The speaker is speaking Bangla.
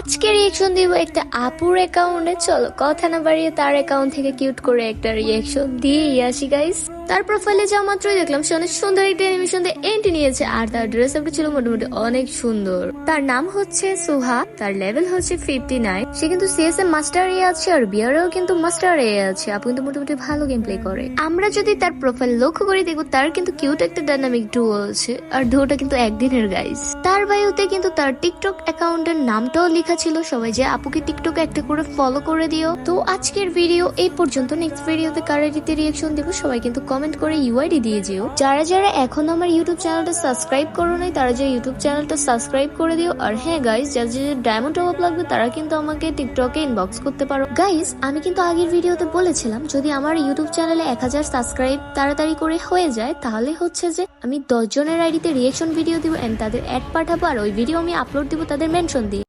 আজকে রিয়েকশন দিব একটা আপুর অ্যাকাউন্টে। চলো কথা না বাড়িয়ে তার অ্যাকাউন্ট থেকে কিউট করে একটা রিয়েকশন দিয়ে আসি গাইস। তার প্রোফাইলে যাওয়া মাত্রই দেখলাম সে অনেক সুন্দর একটা অ্যানিমেশন দিয়ে এন্ট্রি নিয়েছে, আর তার ড্রেস আপটা ছিল মোটামুটি অনেক সুন্দর। তার নাম হচ্ছে সুহা, তার লেভেল হচ্ছে 59। সে কিন্তু সিএসএ মাস্টার এ আছে আর বিআরেও কিন্তু মাস্টার এ আছে। আপু কিন্তু মোটামুটি ভালো গেম প্লে করে। আমরা যদি তার প্রোফাইল লক্ষ্য করে দেখবো তার কিন্তু কিউট একটা ডাইনামিক ডুও আছে, আর ডুওটা কিন্তু একদিনের গাইস। তার বায়ুতে কিন্তু তার টিকটক অ্যাকাউন্টের নামটাও লেখা ছিল, সবাই যে আপুকে টিকটক একটা করে ফলো করে দিও। তো আজকের ভিডিও এই পর্যন্ত। নেক্সট ভিডিওতে কারেরিতে রিয়েকশন দেবো, সবাই কিন্তু কমেন্ট করে ইউআইডি দিয়ে যেও। যারা যারা এখন আমার ইউটিউব চ্যানেলটা সাবস্ক্রাইব করো নাই তারা যে ইউটিউব চ্যানেলটা সাবস্ক্রাইব করে দিও। আর হ্যাঁ গাইস, যাদের ডায়মন্ড টপ আপ লাগবে তারা কিন্তু আমাকে টিকটকে ইনবক্স করতে পারো। গাইস আমি কিন্তু আগের ভিডিওতে বলেছিলাম যদি আমার ইউটিউব চ্যানেলে 1000 সাবস্ক্রাইব তাড়াতাড়ি করে হয়ে যায় তাহলে হচ্ছে যে আমি 10 জনের আইডিতে রিয়েকশন ভিডিও দিব এন্ড তাদের অ্যাড পাঠাবো, আর ওই ভিডিও আমি আপলোড দিব তাদের মেনশন দিয়ে।